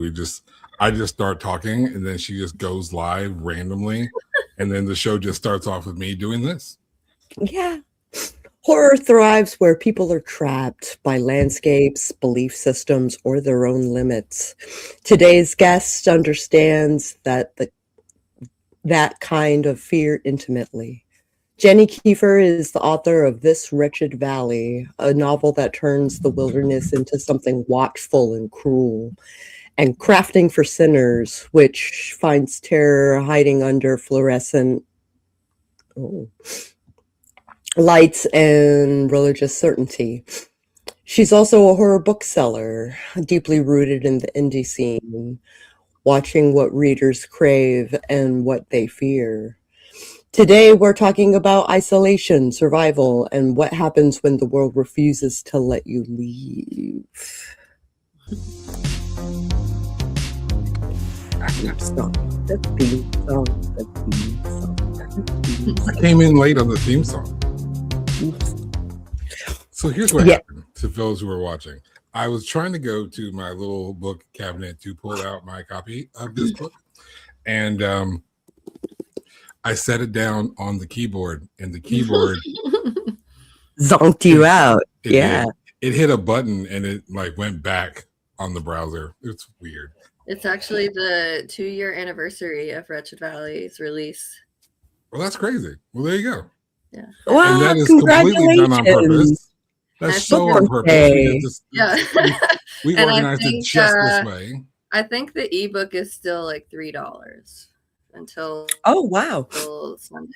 I just start talking, and then she just goes live randomly, and then the show just starts off with me doing this. Yeah. Horror thrives where people are trapped by landscapes, belief systems, or their own limits. Today's guest understands that kind of fear intimately. Jenny Kiefer is the author of This Wretched Valley, a novel that turns the wilderness into something watchful and cruel, and Crafting for Sinners, which finds terror hiding under fluorescent lights and religious certainty. She's also a horror bookseller, deeply rooted in the indie scene, watching what readers crave and what they fear. Today, we're talking about isolation, survival, and what happens when the world refuses to let you leave. I came in late on the theme song. So here's what happened to those who are watching. I was trying to go to my little book cabinet to pull out my copy of this book, and I set it down on the keyboard, and the keyboard zonked you out. It hit a button, and it like went back on the browser. It's weird. It's actually the 2-year anniversary of Wretched Valley's release. Well, that's crazy. Well, there you go. Yeah. Well, and that is completely done on purpose. That's so on purpose. We organized it just this way. I think the ebook is still like $3 until Sunday.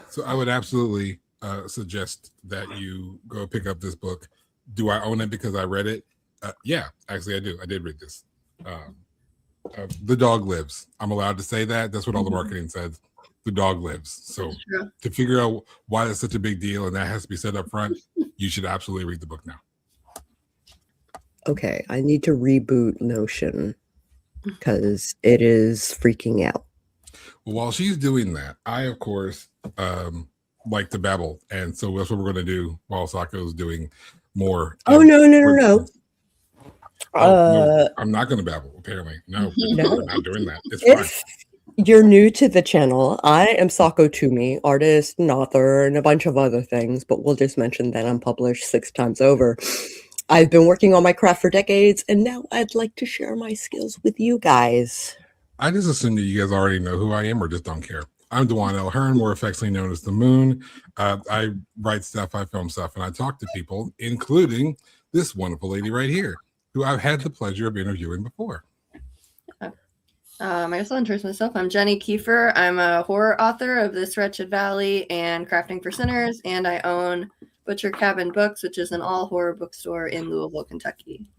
So I would absolutely suggest that you go pick up this book. Do I own it because I read it? Yeah, actually I do. I did read this. The dog lives. I'm allowed to say that. That's what all the marketing says. The dog lives. So to figure out why that's such a big deal and that has to be said up front, you should absolutely read the book now. Okay, I need to reboot Notion because it is freaking out. Well, while she's doing that, I, of course, like to babble. And so that's what we're going to do while Sako is doing more. Oh, no. No, I'm not going to babble, apparently. No, we're not doing that. It's fine. You're new to the channel. I am Sako Toomey, artist and author and a bunch of other things, but we'll just mention that I'm published 6 times over. I've been working on my craft for decades, and now I'd like to share my skills with you guys. I just assume that you guys already know who I am or just don't care. I'm Dewan L. Hearn, more affectionately known as The Moon. I write stuff, I film stuff, and I talk to people, including this wonderful lady right here, who I've had the pleasure of interviewing before. I guess I'll introduce myself. I'm Jenny Kiefer. I'm a horror author of This Wretched Valley and Crafting for Sinners, and I own Butcher Cabin Books, which is an all-horror bookstore in Louisville, Kentucky.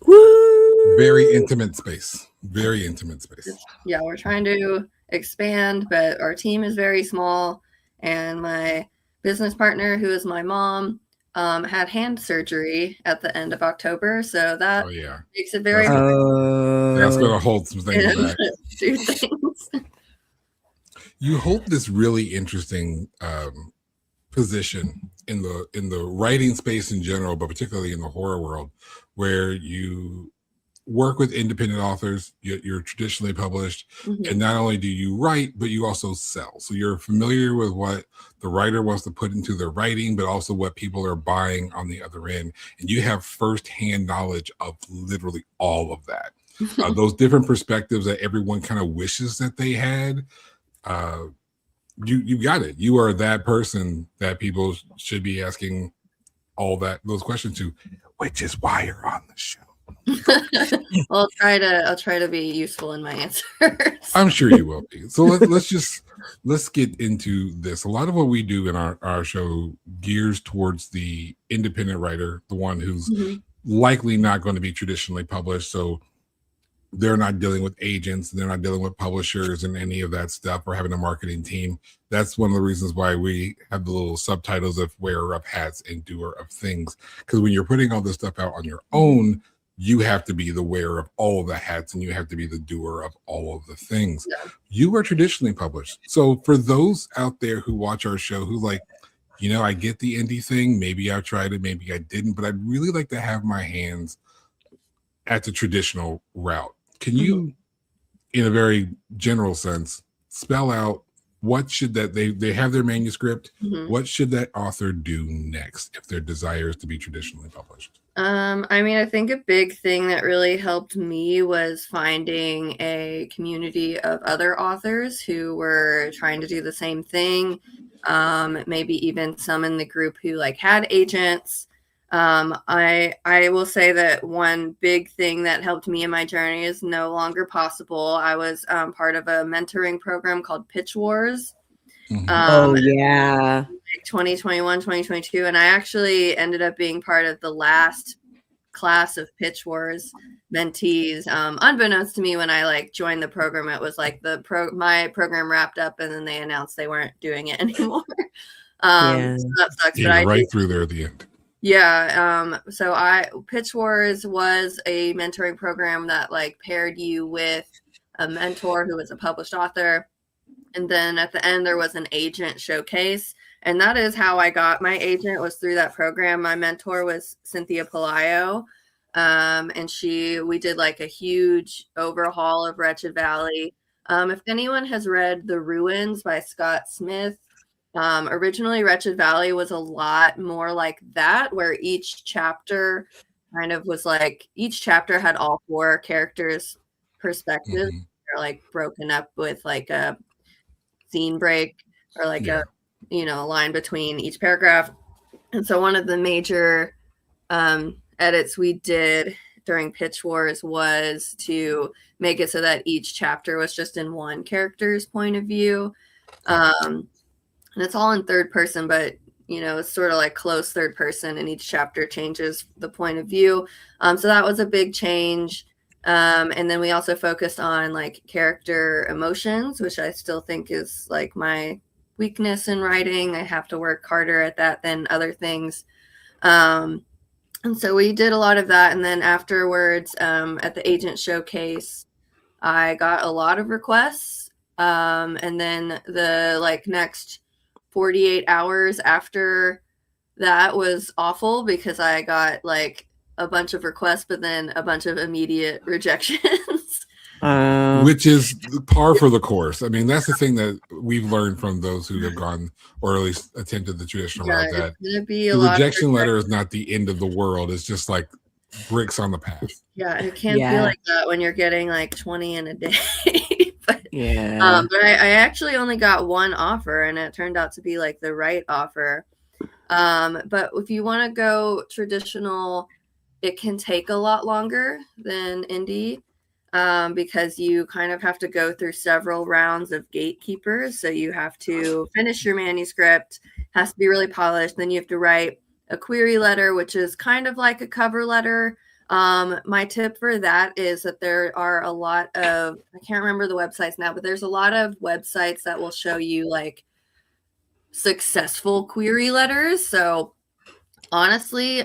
Woo! Very intimate space. Very intimate space. Yeah, we're trying to expand, but our team is very small, and my business partner, who is my mom, had hand surgery at the end of October, so that makes it very hard. That's going to hold some things back. Do things. You hold this really interesting position in the writing space in general, but particularly in the horror world, where you work with independent authors. You're traditionally published, and not only do you write, but you also sell. So you're familiar with what the writer wants to put into their writing, but also what people are buying on the other end. And you have firsthand knowledge of literally all of that. Those different perspectives that everyone kind of wishes that they had. You got it. You are that person that people should be asking those questions to, which is why you're on the show. I'll try to be useful in my answers. I'm sure you will be. So let's get into this. A lot of what we do in our show gears towards the independent writer, the one who's likely not going to be traditionally published. So they're not dealing with agents, they're not dealing with publishers and any of that stuff, or having a marketing team. That's one of the reasons why we have the little subtitles of wearer of hats and doer of things. Because when you're putting all this stuff out on your own, you have to be the wearer of all of the hats and you have to be the doer of all of the things. Yeah. You are traditionally published. So for those out there who watch our show who like, I get the indie thing, maybe I tried it, maybe I didn't, but I'd really like to have my hands at the traditional route. Can you, in a very general sense, spell out what should that they have their manuscript? What should that author do next if their desire is to be traditionally published? I mean, I think a big thing that really helped me was finding a community of other authors who were trying to do the same thing. Maybe even some in the group who like had agents. I will say that one big thing that helped me in my journey is no longer possible. I was part of a mentoring program called Pitch Wars. Oh, yeah. 2021, 2022. And I actually ended up being part of the last class of Pitch Wars mentees. Unbeknownst to me, when I like joined the program, it was like my program wrapped up and then they announced they weren't doing it anymore. Yeah. So that sucks. Yeah, but right through there at the end. Yeah. So Pitch Wars was a mentoring program that like paired you with a mentor who was a published author. And then at the end, there was an agent showcase. And that is how I got my agent, was through that program. My mentor was Cynthia Pelayo. And we did like a huge overhaul of Wretched Valley. If anyone has read The Ruins by Scott Smith, originally Wretched Valley was a lot more like that, where each chapter kind of was like, each chapter had all 4 characters' perspectives. They're like broken up with like a scene break or like a line between each paragraph. And so one of the major edits we did during Pitch Wars was to make it so that each chapter was just in one character's point of view. And it's all in third person, but it's sort of like close third person, and each chapter changes the point of view. So that was a big change. And then we also focused on like character emotions, which I still think is like my weakness in writing. I have to work harder at that than other things. And so we did a lot of that. And then afterwards, at the agent showcase, I got a lot of requests. And then the like next 48 hours after that was awful, because I got like a bunch of requests, but then a bunch of immediate rejections. Which is par for the course. I mean, that's the thing that we've learned from those who have gone or at least attempted the traditional route, that the rejection letter is not the end of the world. It's just like bricks on the path. Yeah, it can't feel like that when you're getting like 20 in a day. But I actually only got one offer, and it turned out to be like the right offer. But if you want to go traditional, it can take a lot longer than indie, because you kind of have to go through several rounds of gatekeepers. So you have to finish your manuscript, has to be really polished. Then you have to write a query letter, which is kind of like a cover letter. My tip for that is that there are a lot of, I can't remember the websites now, but there's a lot of websites that will show you like successful query letters. So honestly,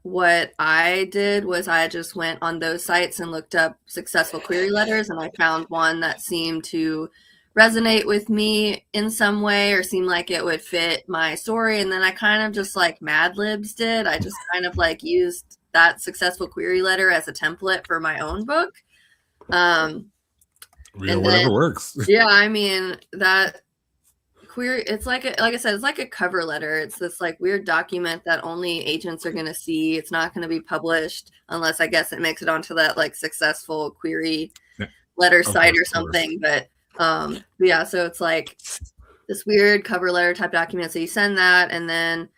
what I did was I just went on those sites and looked up successful query letters, and I found one that seemed to resonate with me in some way or seemed like it would fit my story. And then I kind of just like Mad Libs did. I just kind of like used that successful query letter as a template for my own book. Whatever works. Yeah, I mean, that query, it's like I said, it's like a cover letter. It's this like weird document that only agents are going to see. It's not going to be published unless, I guess, it makes it onto that like successful query letter site or something. But yeah, so it's like this weird cover letter type document. So you send that, and then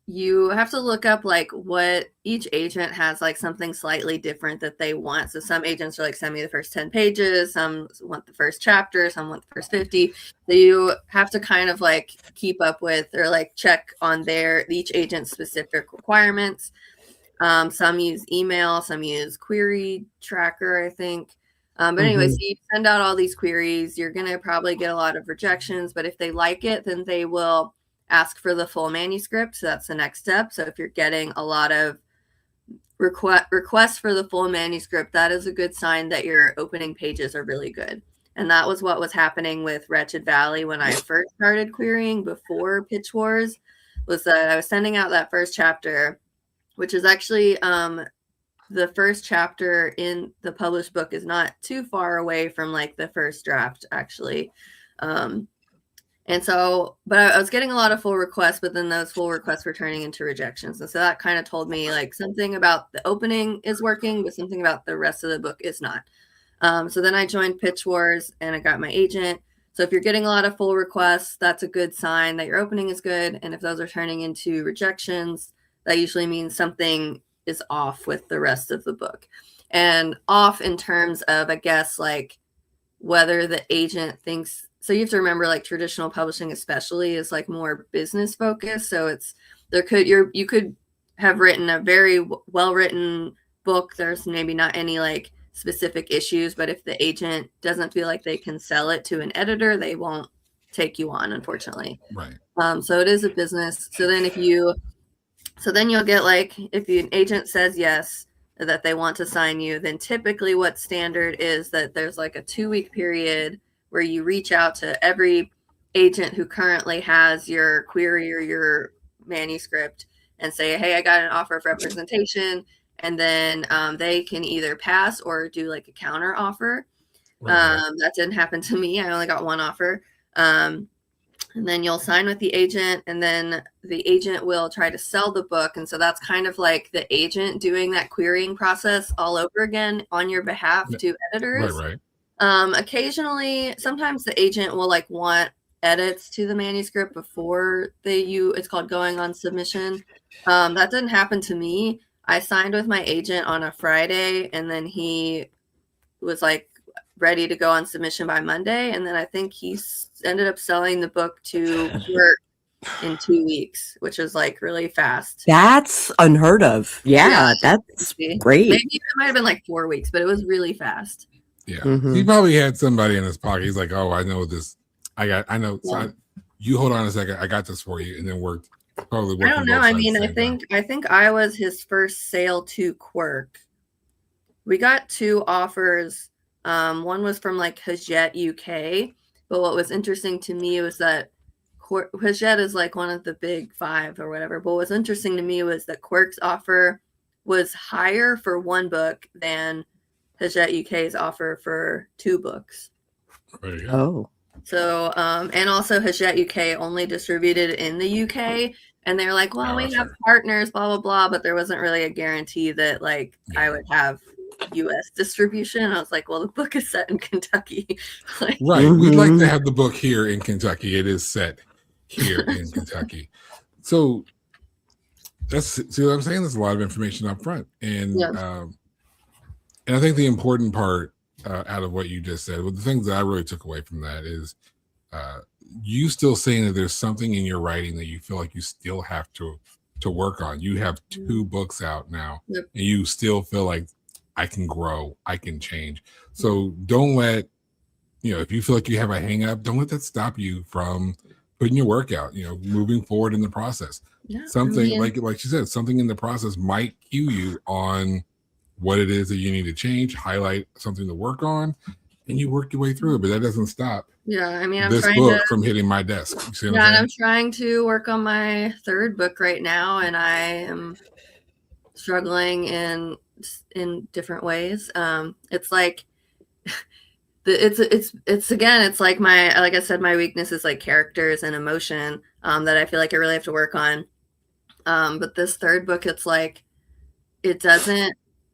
you have to look up like what each agent has, like something slightly different that they want. So some agents are like, send me the first 10 pages. Some want the first chapter. Some want the first 50. So you have to kind of like keep up with or like check on each agent's specific requirements. Some use email, some use query tracker, I think. But anyway, so you send out all these queries. You're going to probably get a lot of rejections, but if they like it, then they will ask for the full manuscript. So that's the next step. So if you're getting a lot of requests for the full manuscript, that is a good sign that your opening pages are really good. And that was what was happening with Wretched Valley when I first started querying before Pitch Wars, was that I was sending out that first chapter, which is actually the first chapter in the published book is not too far away from like the first draft, actually. And so, but I was getting a lot of full requests, but then those full requests were turning into rejections. And so that kind of told me like something about the opening is working, but something about the rest of the book is not. So then I joined Pitch Wars and I got my agent. So if you're getting a lot of full requests, that's a good sign that your opening is good. And if those are turning into rejections, that usually means something is off with the rest of the book. And off in terms of, I guess, like whether the agent thinks, so you have to remember like traditional publishing especially is like more business focused. So it's, you could have written a very well-written book. There's maybe not any like specific issues, but if the agent doesn't feel like they can sell it to an editor, they won't take you on, unfortunately. Right. So it is a business. So then you'll get like, if an agent says yes, that they want to sign you, then typically what's standard is that there's like a 2-week period where you reach out to every agent who currently has your query or your manuscript and say, hey, I got an offer of representation. And then they can either pass or do like a counter offer. Right. That didn't happen to me. I only got one offer. And then you'll sign with the agent, and then the agent will try to sell the book. And so that's kind of like the agent doing that querying process all over again on your behalf to editors. Right. Occasionally, sometimes the agent will like want edits to the manuscript before it's called going on submission. That didn't happen to me. I signed with my agent on a Friday, and then he was like ready to go on submission by Monday. And then I think he ended up selling the book to work in 2 weeks, which is like really fast. That's unheard of. Yeah, that's great. Maybe it might have been like 4 weeks, but it was really fast. Yeah. He probably had somebody in his pocket. He's like, oh, I know this. I know. Yeah. So you hold on a second. I got this for you. And then worked. Probably I don't know. I mean, I think I was his first sale to Quirk. We got 2 offers. One was from like Hachette UK, but what was interesting to me was that Hachette is like one of the big 5 or whatever. But what was interesting to me was that Quirk's offer was higher for 1 book than Hachette UK's offer for 2 books. Oh. So, and also Hachette UK only distributed in the UK, and they're like, well, we have partners, blah, blah, blah, but there wasn't really a guarantee that like I would have US distribution. I was like, well, the book is set in Kentucky. Right. We'd like to have the book here in Kentucky. It is set here in Kentucky. So see what I'm saying? There's a lot of information up front. And I think the important part out of what you just said, well, the things that I really took away from that is you still saying that there's something in your writing that you feel like you still have to work on. You have 2 books out now, and you still feel like I can grow, I can change. So don't let, if you feel like you have a hang up, don't let that stop you from putting your work out, moving forward in the process. Something like she said, something in the process might cue you on what it is that you need to change, highlight something to work on, and you work your way through it. But that doesn't stop. Yeah, I mean, I'm this trying book from hitting my desk. You see what and I'm trying to work on my 3rd book right now, and I am struggling in different ways. It's like it's like like I said, my weakness is like characters and emotion that I feel like I really have to work on. But this 3rd book, it's like it doesn't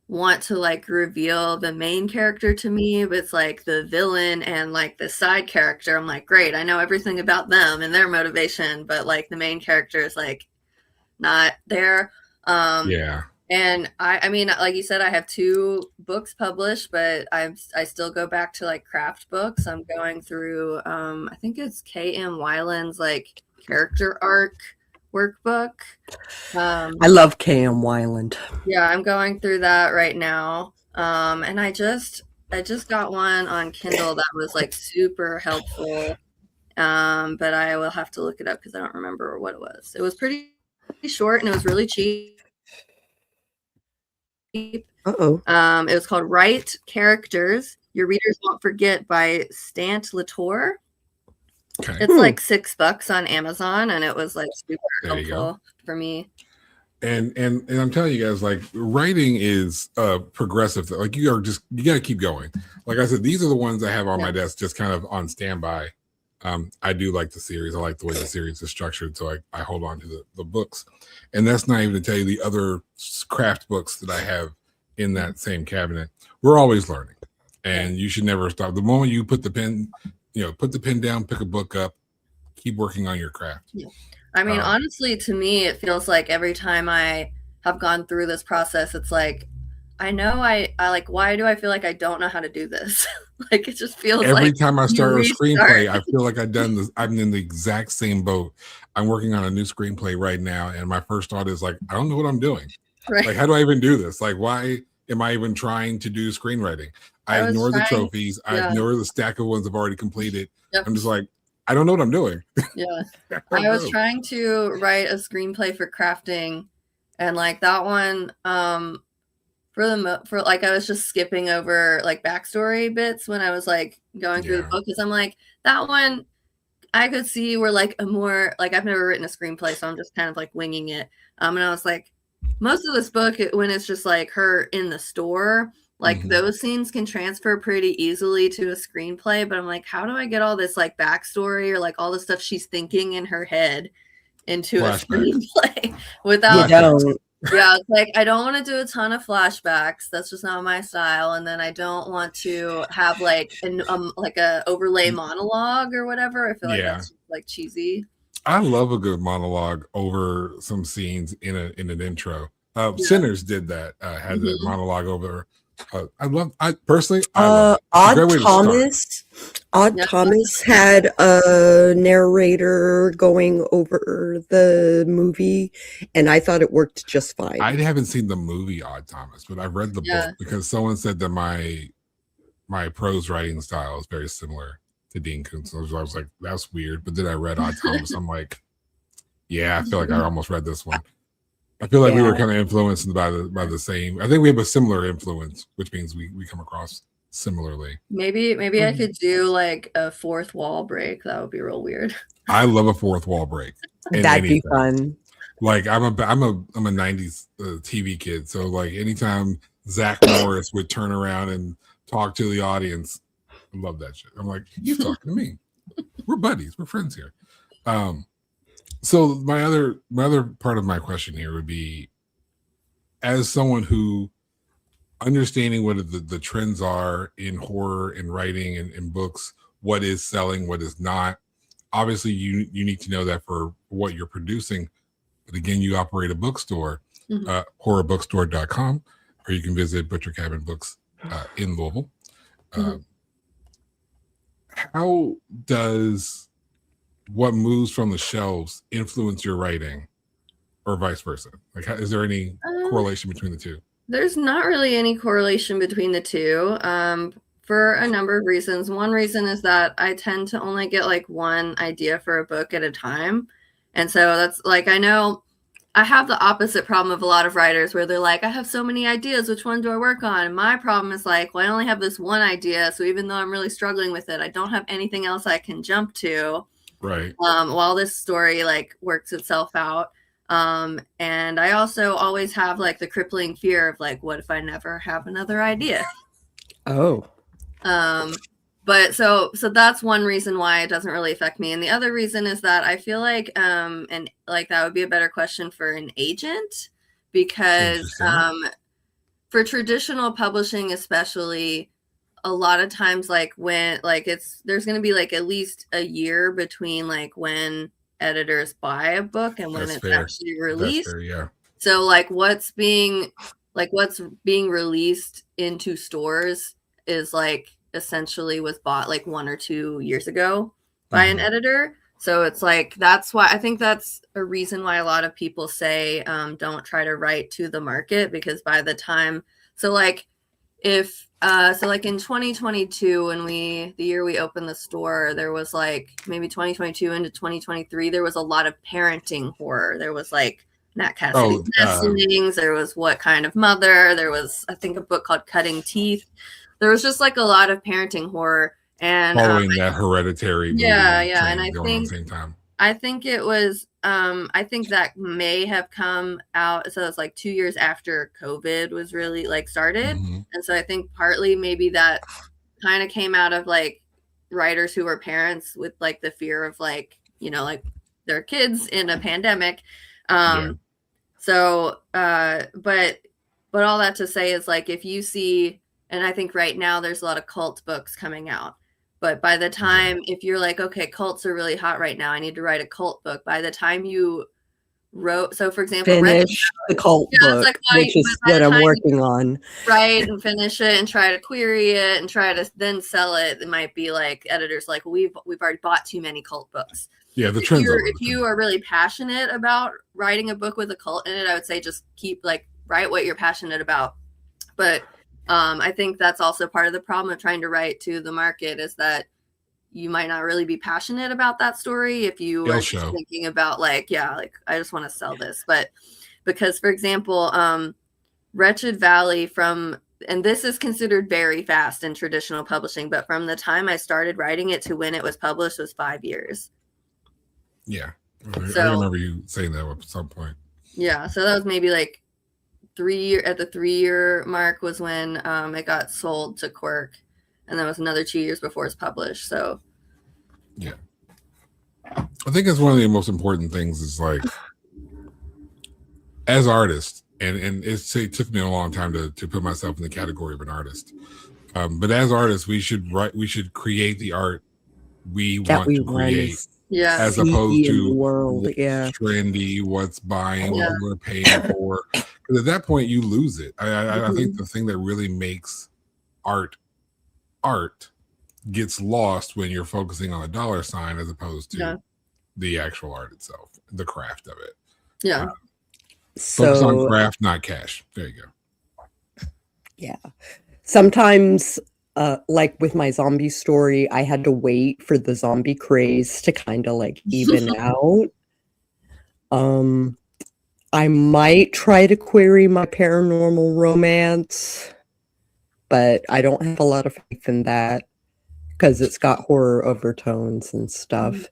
want to like reveal the main character to me, but it's like the villain and like the side character. I'm like, great, I know everything about them and their motivation, but like the main character is like not there. And I mean, like you said, I have 2 books published, but I still go back to like craft books. I'm going through I think it's K.M. Weiland's like character arc workbook. I love K.M. Weiland. Yeah, I'm going through that right now. And I just got one on Kindle that was like super helpful. But I will have to look it up because I don't remember what it was. It was pretty short and it was really cheap. It was called Write Characters Your Readers Won't Forget by Stant Latour. Okay. It's like $6 on Amazon, and it was like super helpful for me. And I'm telling you guys, like, writing is a progressive thing. Like, you got to keep going. Like I said, these are the ones I have on my desk, just kind of on standby. I do like the series. I like the way the series is structured, so I hold on to the books. And that's not even to tell you the other craft books that I have in that same cabinet. We're always learning, and you should never stop. The moment you put the pen down, pick a book up, keep working on your craft. Yeah. I mean, honestly, to me, it feels like every time I have gone through this process, it's like, I know I like, why do I feel like I don't know how to do this? Like, it just feels every like time I start a screenplay, I feel like I've done this. I'm in the exact same boat. I'm working on a new screenplay right now, and my first thought is like, I don't know what I'm doing. Right. Like, how do I even do this? Like, why am I even trying to do screenwriting? I ignore the trophies. I ignore the stack of ones I've already completed. Yep. I'm just like, I don't know what I'm doing. Yeah. I was trying to write a screenplay for crafting, and like that one, for like I was just skipping over like backstory bits when I was like going through the book, because I'm like, that one I could see where like a more like, I've never written a screenplay, so I'm just kind of like winging it. And I was like, most of this book, when it's just like her in the store, like those scenes can transfer pretty easily to a screenplay, but I'm like, how do I get all this like backstory or like all the stuff she's thinking in her head into a screenplay without? You don't. Yeah, it's like, I don't want to do a ton of flashbacks. That's just not my style. And then I don't want to have like like a overlay monologue or whatever. I feel like that's just, like, cheesy. I love a good monologue over some scenes in an intro. Sinners did that. Had a monologue over. I personally, Odd Thomas had a narrator going over the movie, and I thought it worked just fine. I haven't seen the movie Odd Thomas, but I read the book because someone said that my prose writing style is very similar to Dean Koontz. So I was like, that's weird. But then I read Odd Thomas. I'm like, yeah, I feel like I almost read this one. I feel like we were kind of influenced by the same. I think we have a similar influence, which means we come across similarly. Maybe I could do like a fourth wall break. That would be real weird. I love a fourth wall break. That'd be fun. Like I'm a 90s TV kid, so like anytime Zach Morris would turn around and talk to the audience, I love that shit. I'm like, he's talking to me. We're buddies. We're friends here. So my other part of my question here would be, as someone who understanding what the trends are in horror and writing and in books, what is selling, what is not. Obviously, you need to know that for what you're producing. But again, you operate a bookstore, horrorbookstore.com, or you can visit Butcher Cabin Books in Louisville. How does what moves from the shelves influence your writing, or vice versa? Like, is there any correlation between the two? There's not really any correlation between the two, for a number of reasons. One reason is that I tend to only get like one idea for a book at a time. And so that's like, I know I have the opposite problem of a lot of writers where they're like, I have so many ideas, which one do I work on? And my problem is like, well, I only have this one idea. So even though I'm really struggling with it, I don't have anything else I can jump to. Right. While this story like works itself out. And I also always have like the crippling fear of like, what if I never have another idea? Oh. But so that's one reason why it doesn't really affect me. And the other reason is that I feel like, and like that would be a better question for an agent, because for traditional publishing, especially, a lot of times, like when like there's going to be like at least a year between like when editors buy a book and when it's actually released. That's fair, yeah. So like what's being released into stores is like essentially was bought like 1 or 2 years ago by an editor. So it's like, that's why I think that's a reason why a lot of people say don't try to write to the market, because by the time, so like if so like in 2022, when the year we opened the store, there was like maybe 2022 into 2023, there was a lot of parenting horror. There was like Nat Cassidy's Nestlings, there was What Kind of Mother, there was I think a book called Cutting Teeth. There was just like a lot of parenting horror, and following that Hereditary movie and I think at the same time. I think it was, I think that may have come out. So it's like 2 years after COVID was really like started. And so I think partly maybe that kind of came out of like writers who were parents with like the fear of like, like their kids in a pandemic. So, but all that to say is like, if you see, and I think right now there's a lot of cult books coming out. But by the time, if you're like, okay, cults are really hot right now, I need to write a cult book. By the time you wrote, so for example, finish the cult book, like, which is what I'm working on. Write and finish it and try to query it and try to then sell it. It might be like editors like, we've already bought too many cult books. Yeah, the trends. If you are really passionate about writing a book with a cult in it, I would say just write what you're passionate about. But I think that's also part of the problem of trying to write to the market, is that you might not really be passionate about that story if you are just thinking about I just want to sell this. But because, for example, Wretched Valley and this is considered very fast in traditional publishing, but from the time I started writing it to when it was published was 5 years. Yeah. I remember you saying that at some point. Yeah. So that was maybe like 3 year at the 3 year mark was when it got sold to Quirk. And that was another 2 years before it's published. So yeah. I think it's one of the most important things is like, as artists, and it took me a long time to put myself in the category of an artist. But as artists, we should create the art we want to create. Yeah. As opposed to world, trendy, what's buying, what we're paying for. Because at that point, you lose it. I think the thing that really makes art gets lost when you're focusing on a dollar sign as opposed to the actual art itself, the craft of it. Yeah. Focus on craft, not cash. There you go. Yeah. Sometimes, like with my zombie story, I had to wait for the zombie craze to kind of like even out. I might try to query my paranormal romance, but I don't have a lot of faith in that because it's got horror overtones and stuff.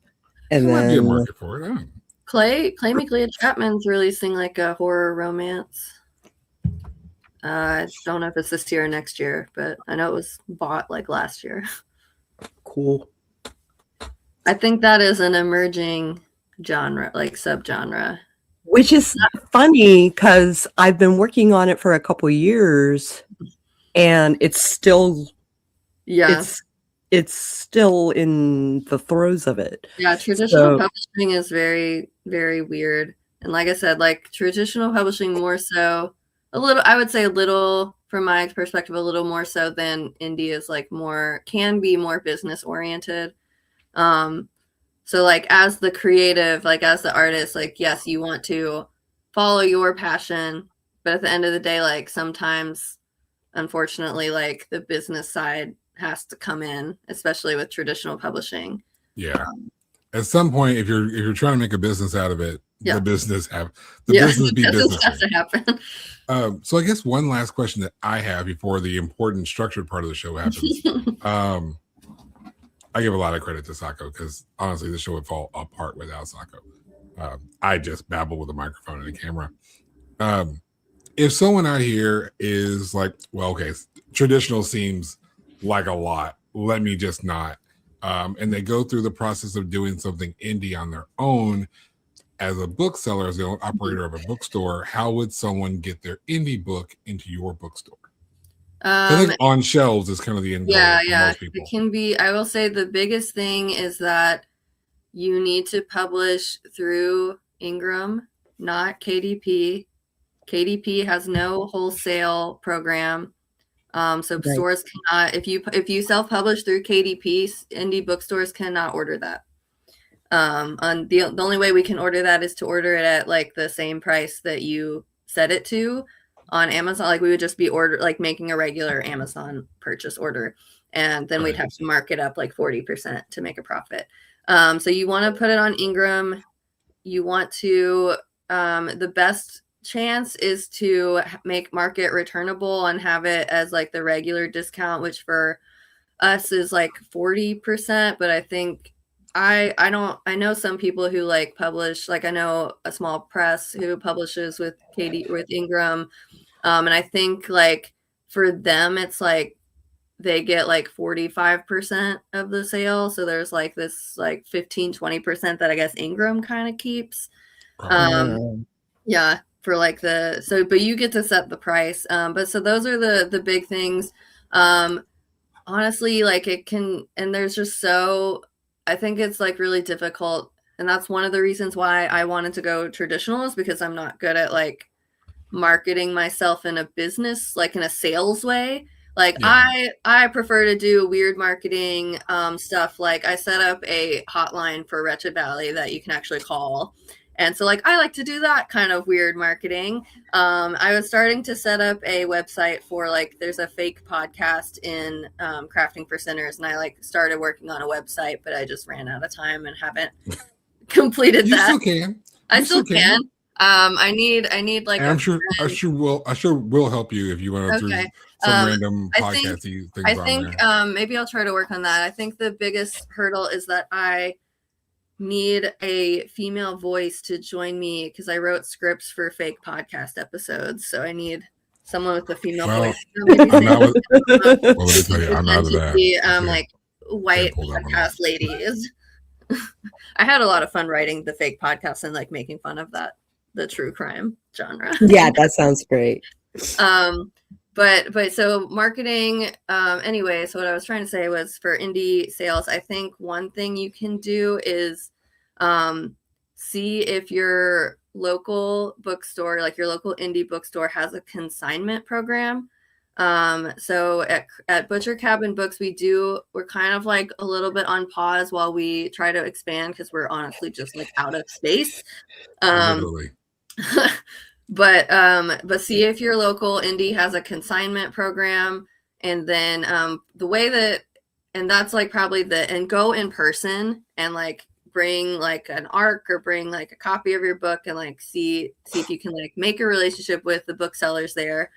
And there might be a market for it. Clay McLeod Chapman's releasing like a horror romance. I don't know if it's this year or next year, but I know it was bought like last year. Cool. I think that is an emerging genre, like subgenre. Which is funny because I've been working on it for a couple of years, and it's still, it's still in the throes of it. Yeah, traditional publishing is very, very weird. And like I said, like traditional publishing more so, I would say a little, from my perspective, a little more so than indie is like can be more business oriented. So like as the creative, like as the artist, like, yes, you want to follow your passion, but at the end of the day, like sometimes, unfortunately, like the business side has to come in, especially with traditional publishing. Yeah. At some point, if you're trying to make a business out of it, the business has to happen. So I guess one last question that I have before the important structured part of the show happens. I give a lot of credit to Sako because honestly, the show would fall apart without Sako. I just babble with a microphone and a camera. If someone out here is like, well, okay, traditional seems like a lot, let me just not. And they go through the process of doing something indie on their own as a bookseller, as the operator of a bookstore, how would someone get their indie book into your bookstore? I think on shelves is kind of the end goal for most people. It can be. I will say the biggest thing is that you need to publish through Ingram, not KDP. KDP has no wholesale program. Stores cannot, if you self-publish through KDP, indie bookstores cannot order that. The only way we can order that is to order it at like the same price that you set it to on Amazon. Like we would just be making a regular Amazon purchase order, and then we'd have to mark it up like 40% to make a profit. So you want to put it on Ingram. You want to, the best chance is to mark it returnable and have it as like the regular discount, which for us is like 40%, but I think I know some people who like publish, like I know a small press who publishes with Ingram. And I think like for them, it's like they get like 45% of the sale. So there's like this like 15-20% that I guess Ingram kind of keeps. Yeah, for like but you get to set the price. But so those are the big things. Honestly, like it can, and there's just I think it's like really difficult. And that's one of the reasons why I wanted to go traditional, is because I'm not good at like marketing myself in a business, like in a sales way. Like I prefer to do weird marketing stuff. Like I set up a hotline for Wretched Valley that you can actually call. And so like I like to do that kind of weird marketing. I was starting to set up a website for like there's a fake podcast in Crafting for Sinners, and I like started working on a website, but I just ran out of time and haven't completed that. Still can. I still can. I need like. I'm sure will help you if you want to do some random podcasty things. I think maybe I'll try to work on that. I think the biggest hurdle is that I need a female voice to join me, because I wrote scripts for fake podcast episodes, so I need someone with a female voice. I'm not out of that. Like white podcast ladies. I had a lot of fun writing the fake podcasts and like making fun of the true crime genre. Yeah, that sounds great. But so marketing, anyway, so what I was trying to say was for indie sales, I think one thing you can do is see if your local bookstore, like your local indie bookstore, has a consignment program. So at Butcher Cabin Books, we're kind of like a little bit on pause while we try to expand, because we're honestly just like out of space. But see if your local indie has a consignment program, and then the way that, and that's like probably and go in person and like bring like an ARC or bring like a copy of your book, and like see if you can like make a relationship with the booksellers there.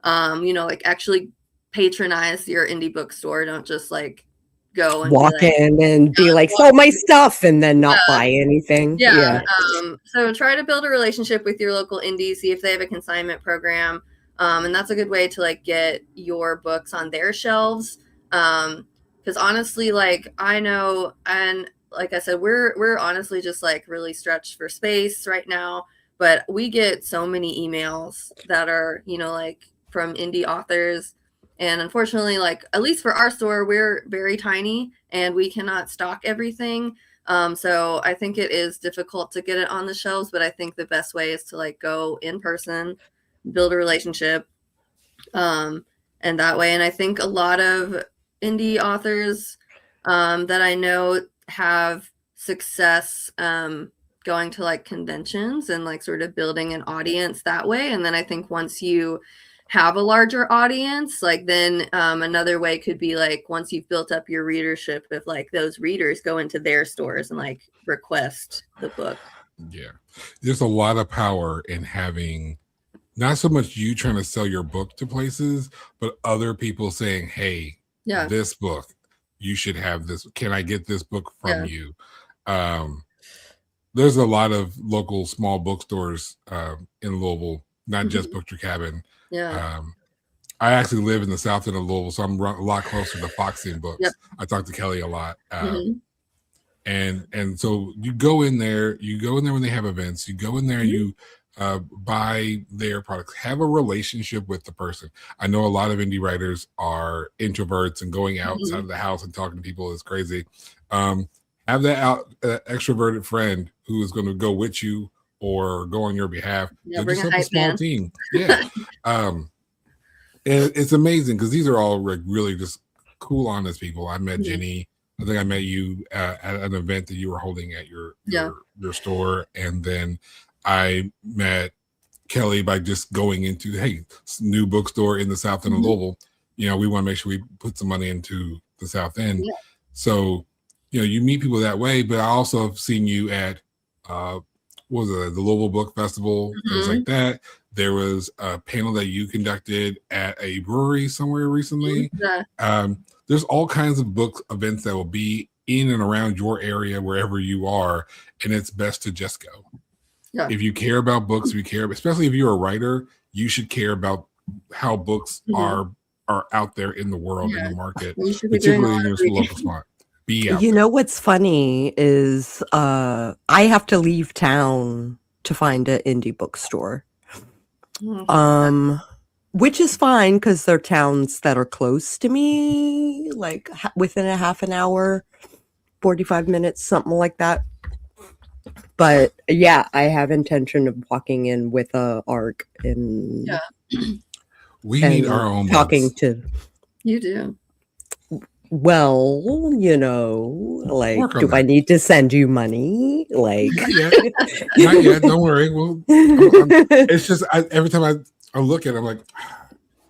Like actually patronize your indie bookstore. Don't just like go and walk in and be like, sell my stuff, and then not buy anything. Yeah. So try to build a relationship with your local indie, see if they have a consignment program. And that's a good way to like get your books on their shelves. Because honestly, like I know, and like I said, we're honestly just like really stretched for space right now, but we get so many emails that are, like from indie authors. And unfortunately, like at least for our store, we're very tiny and we cannot stock everything. So I think it is difficult to get it on the shelves, but I think the best way is to like go in person, build a relationship, and that way. And I think a lot of indie authors that I know have success going to like conventions and like sort of building an audience that way. And then I think once you have a larger audience, like then another way could be like once you've built up your readership, if like those readers go into their stores and like request the book. Yeah, there's a lot of power in having not so much you trying to sell your book to places, but other people saying, hey, this book, you should have this. Can I get this book from you? There's a lot of local small bookstores in Louisville, not just Butcher Cabin. I actually live in the south end of Louisville, so I'm a lot closer to Foxing Books. I talk to Kelly a lot. And so you go in there when they have events, you go in there and you buy their products, have a relationship with the person. I know a lot of indie writers are introverts and going outside of the house and talking to people is crazy. Have that extroverted friend who is going to go with you or go on your behalf. Bring a small team. And it's amazing because these are all really just cool, honest people. I met Jenny. I think I met you at an event that you were holding at your store, and then I met Kelly by just going into new bookstore in the South End of Louisville. We want to make sure we put some money into the South End. So you meet people that way. But I also have seen you at the Louisville Book Festival, things like that. There was a panel that you conducted at a brewery somewhere recently. There's all kinds of book events that will be in and around your area, wherever you are, and it's best to just go. Yeah. If you care about books, if you care, especially if you're a writer, you should care about how books are out there in the world, in the market, particularly in your local spot. Be out You there. know what's funny is I have to leave town to find an indie bookstore. Which is fine because they're towns that are close to me, like within a half an hour, 45 minutes, something like that. But yeah, I have intention of walking in with a ARC and we need our own talking mugs. to. You do. Well, you know, like, do I need to send you money? Like, not yet. Don't worry. Well, it's just every time I look at it, I'm like,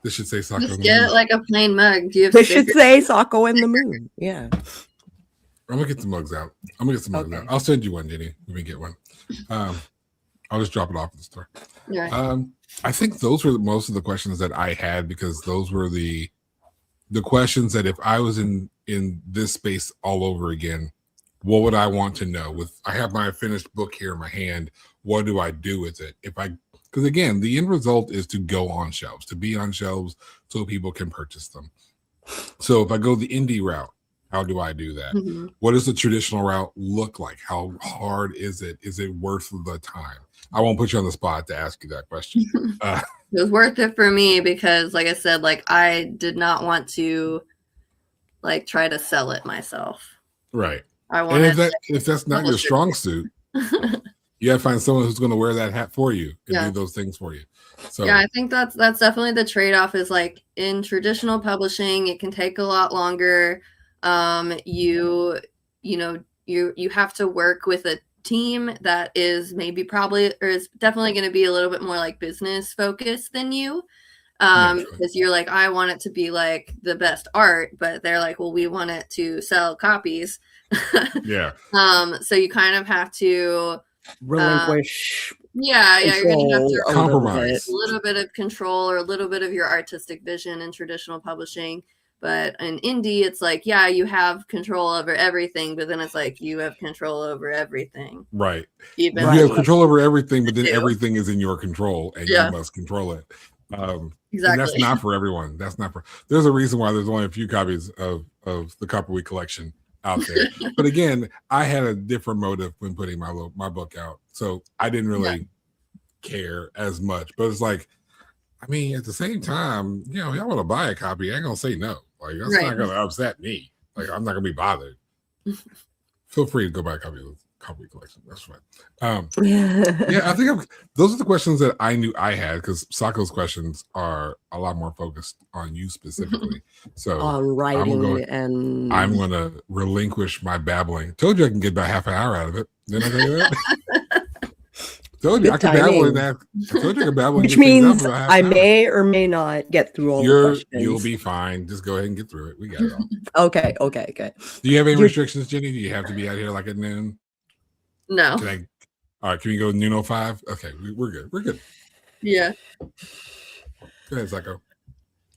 this should say Sako. Just get like a plain mug. This should say Sako and the Moon. Yeah. I'm gonna get the mugs out. Out. I'll send you one, Jenny. Let me get one. I'll just drop it off at the store. Yeah. I think those were most of the questions that I had, because those were the questions that if I was in this space all over again, what would I want to know? I have my finished book here in my hand. What do I do with it? Because again, the end result is to go on shelves, to be on shelves so people can purchase them. So if I go the indie route, how do I do that? What does the traditional route look like? How hard is it? Is it worth the time? I won't put you on the spot to ask you that question. It was worth it for me because, like I said, like I did not want to like try to sell it myself. Right. I wanted. And if that's not your strong suit, you got to find someone who's going to wear that hat for you and do those things for you. So yeah, I think that's definitely the trade-off. Is like in traditional publishing, it can take a lot longer. You have to work with a team that is is definitely going to be a little bit more like business focused than you. Because you're like, I want it to be like the best art, but they're like, well, we want it to sell copies. Yeah. So you kind of have to relinquish. You're gonna have to compromise a little bit of control or a little bit of your artistic vision in traditional publishing. But in indie, it's like, yeah, you have control over everything, but then it's like you have control over everything. Right. You have control over everything, but then everything is in your control and you must control it. Exactly. And that's not for everyone. There's a reason why there's only a few copies of the Copper Week collection out there. But again, I had a different motive when putting my book out. So I didn't really care as much. But it's like, I mean, at the same time, y'all want to buy a copy, I ain't gonna say no. Like, that's not gonna upset me. Like, I'm not gonna be bothered. Feel free to go buy a copy of the Copper Week collection. That's fine. I think those are the questions that I knew I had, because Sako's questions are a lot more focused on you specifically. So on writing I'm gonna relinquish my babbling. Told you I can get about half an hour out of it. Didn't I tell you that? Told you I could babble in that. I told you I could babble in, which means I may or may not get through all the questions. You'll be fine. Just go ahead and get through it. We got it all. Okay. Do you have any restrictions, Jenny? Do you have to be out here like at noon? No. All right, can we go noon 05? Okay, we're good. We're good. Yeah. Go ahead, Sako.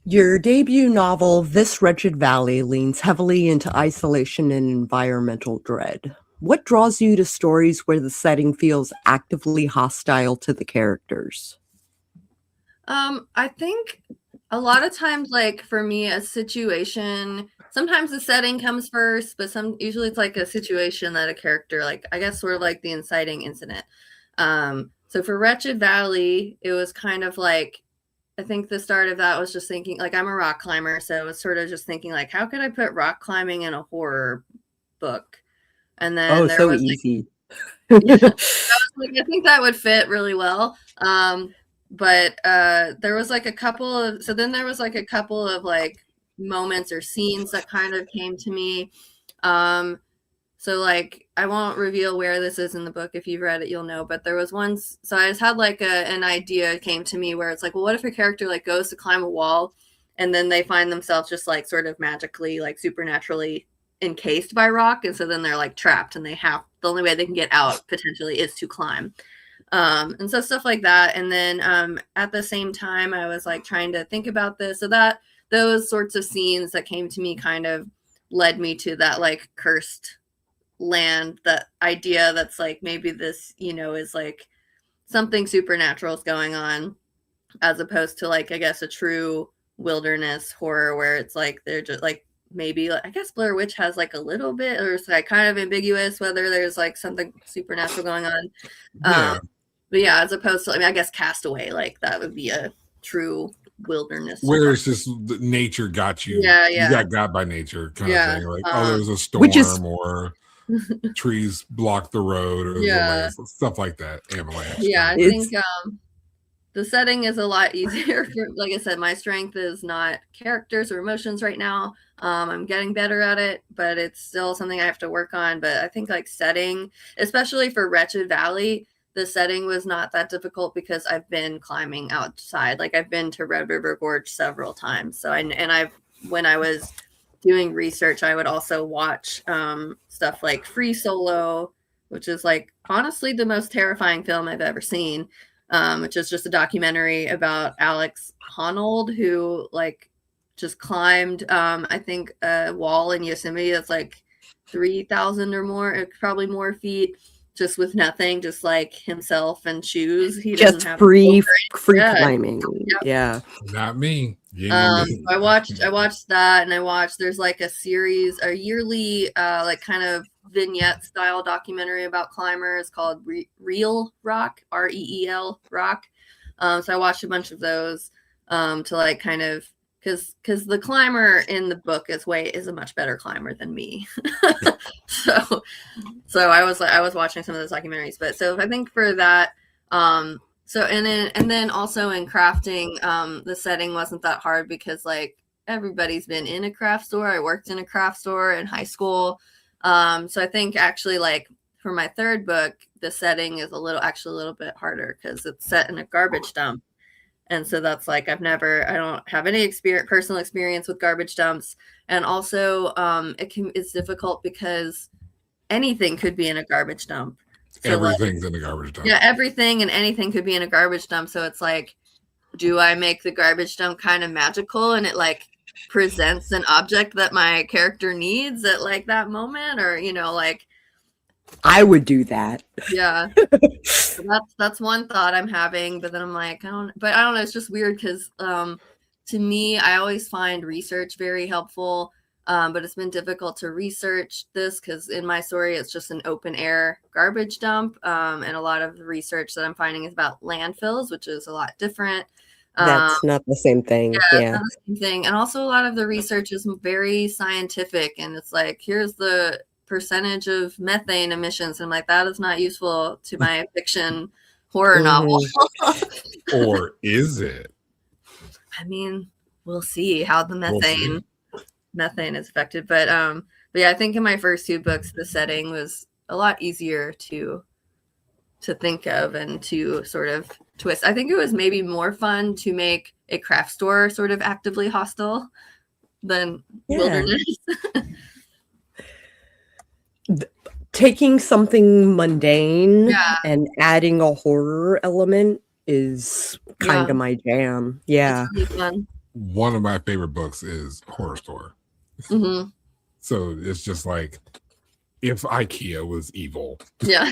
Your debut novel, This Wretched Valley, leans heavily into isolation and environmental dread. What draws you to stories where the setting feels actively hostile to the characters? I think a lot of times, like for me, a situation, sometimes the setting comes first, but usually it's like a situation that a character, like, I guess sort of like the inciting incident. So for Wretched Valley, it was kind of like, I think the start of that was just thinking, like, I'm a rock climber, so it was sort of just thinking, like, how could I put rock climbing in a horror book? And then there was easy. I think that would fit really well. But there was like a couple of like moments or scenes that kind of came to me. So like, I won't reveal where this is in the book. If you've read it, you'll know. But there was once, so I just had like an idea came to me where it's like, well, what if a character like goes to climb a wall and then they find themselves just like sort of magically, like supernaturally encased by rock, and so then they're like trapped, and the only way they can get out potentially is to climb. And so stuff like that. And then at the same time, I was like trying to think about this, so that those sorts of scenes that came to me kind of led me to that like cursed land, that idea that's like maybe this, you know, is like something supernatural is going on, as opposed to like, I guess, a true wilderness horror where it's like they're just like, maybe I guess Blair Witch has like a little bit, or it's like kind of ambiguous whether there's like something supernatural going on. Yeah. But yeah, as opposed to, I mean, I guess Castaway, like that would be a true wilderness where it's just nature got you. Yeah, You yeah. got by nature kind of thing. Like, there was a storm, Which is- or trees blocked the road, or Yeah. stuff like that. Avalanche. Yeah, I It's- think the setting is a lot easier. Like I said, my strength is not characters or emotions right now. I'm getting better at it, but it's still something I have to work on. But I think like setting, especially for Wretched Valley, the setting was not that difficult because I've been climbing outside. Like I've been to Red River Gorge several times. So when I was doing research, I would also watch stuff like Free Solo, which is like honestly the most terrifying film I've ever seen. Which is just a documentary about Alex Honnold, who like just climbed I think a wall in Yosemite that's like 3,000 or more, probably more feet, just with nothing, just like himself and shoes. He just doesn't have free Yeah. climbing. Yep. Yeah. Not me. I watched that, and there's like a yearly like kind of vignette style documentary about climbers called Reel Rock, REEL Rock. So I watched a bunch of those to like kind of, because the climber in the book is a much better climber than me. so I was watching some of those documentaries. But so I think for that, so and then also in crafting, the setting wasn't that hard because like everybody's been in a craft store. I worked in a craft store in high school. So I think actually like for my third book, the setting is a little bit harder because it's set in a garbage dump. And so that's like, I don't have any personal experience with garbage dumps. And also it's difficult because anything could be in a garbage dump. So Everything's in a garbage dump. Yeah, everything and anything could be in a garbage dump. So it's like, do I make the garbage dump kind of magical and it like presents an object that my character needs at like that moment, or you know, like I would do that. Yeah. So that's one thought I'm having, but then I'm like, I don't know, it's just weird because to me, I always find research very helpful. But it's been difficult to research this because in my story, it's just an open air garbage dump. And a lot of the research that I'm finding is about landfills, which is a lot different. That's not the same thing. Yeah. Not the same thing. And also a lot of the research is very scientific, and it's like, here's the percentage of methane emissions. And I'm like, that is not useful to my fiction horror novel. Or is it? I mean, we'll see how the methane is affected. But yeah, I think in my first two books, the setting was a lot easier to think of and to sort of twist. I think it was maybe more fun to make a craft store sort of actively hostile than wilderness. Taking something mundane and adding a horror element is kind of my jam. Yeah. It's really fun. One of my favorite books is Horror Store. Mm-hmm. So it's just like if IKEA was evil. Yeah.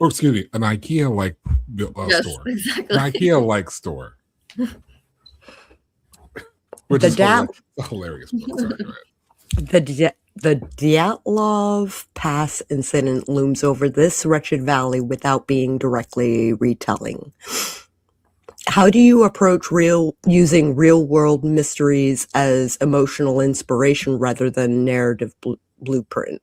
Or excuse me, an IKEA like Yes, store. exactly. An IKEA like store. Which is a hilarious book. Sorry, go ahead. The Dyatlov Pass incident looms over this wretched valley without being directly retelling. How do you approach using real-world mysteries as emotional inspiration rather than narrative blueprint?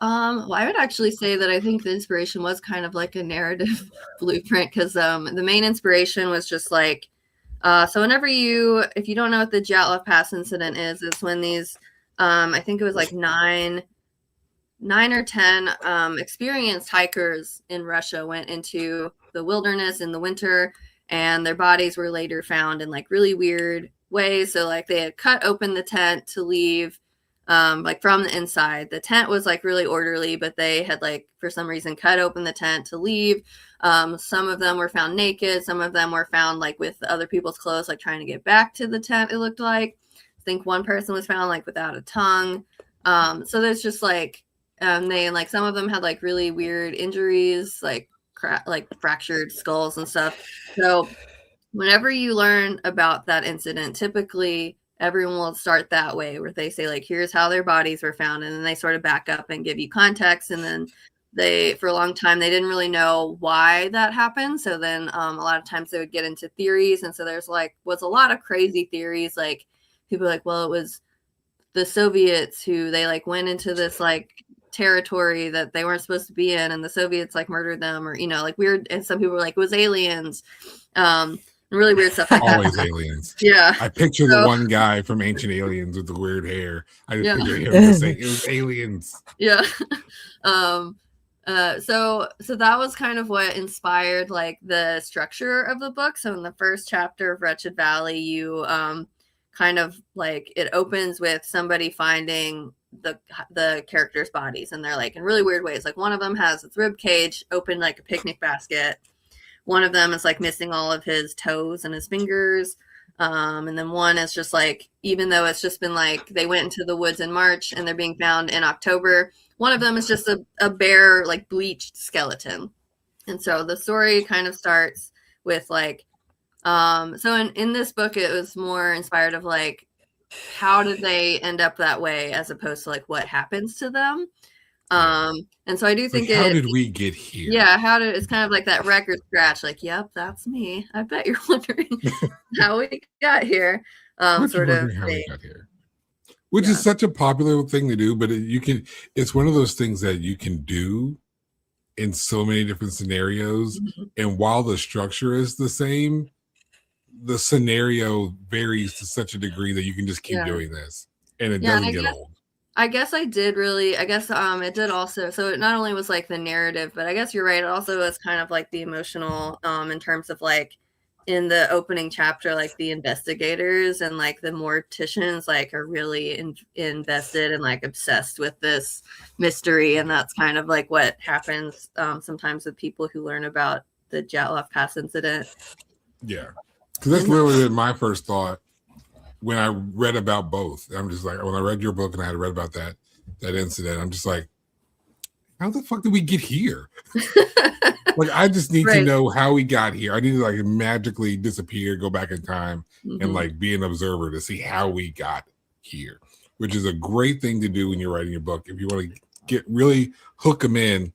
Well, I would actually say that I think the inspiration was kind of like a narrative blueprint because the main inspiration was just like, so whenever if you don't know what the Dyatlov Pass incident is, it's when these, I think it was like 9 or 10 experienced hikers in Russia went into the wilderness in the winter, and their bodies were later found in like really weird ways. So like they had cut open the tent to leave, like from the inside. The tent was like really orderly, but they had like for some reason cut open the tent to leave. Some of them were found naked. Some of them were found like with other people's clothes, like trying to get back to the tent, it looked like. think one person was found like without a tongue. So there's just like they like some of them had like really weird injuries, like fractured skulls and stuff. So whenever you learn about that incident, typically everyone will start that way, where they say like, here's how their bodies were found, and then they sort of back up and give you context. And then for a long time, they didn't really know why that happened. So then a lot of times they would get into theories. And so there's was a lot of crazy theories. Like people are like, well, it was the Soviets who they like went into this like territory that they weren't supposed to be in, and the Soviets like murdered them, or like weird. And some people were like, it was aliens, really weird stuff like Always that. Aliens. Yeah, I picture the one guy from Ancient Aliens with the weird hair. I just picture him just saying it was aliens. Yeah. So that was kind of what inspired like the structure of the book. So in the first chapter of Wretched Valley, you kind of like it opens with somebody finding the characters' bodies, and they're like in really weird ways. Like one of them has its rib cage open like a picnic basket. One of them is like missing all of his toes and his fingers. And then one is just like, even though it's just been like they went into the woods in March and they're being found in October, one of them is just a bare, like bleached skeleton. And so the story kind of starts with like, so in this book, it was more inspired of like, how did they end up that way as opposed to like what happens to them. And so I do think how did we get here? Yeah, it's kind of like that record scratch, like, yep, that's me. I bet you're wondering how we got here. Sort of how we got here. Which is such a popular thing to do, but it's one of those things that you can do in so many different scenarios. Mm-hmm. And while the structure is the same, the scenario varies to such a degree that you can just keep doing this. And it doesn't get old. I guess it did also, so it not only was like the narrative, but I guess you're right, it also was kind of like the emotional, in terms of like in the opening chapter, like the investigators and like the morticians like are really invested and like obsessed with this mystery. And that's kind of like what happens sometimes with people who learn about the Dyatlov Pass incident. Yeah, because that's literally my first thought when I read about both. I'm just like, when I read your book and I had read about that incident, I'm just like, how the fuck did we get here? Like, I just need to know how we got here. I need to like magically disappear, go back in time, and like be an observer to see how we got here, which is a great thing to do when you're writing your book. If you want to really hook them in,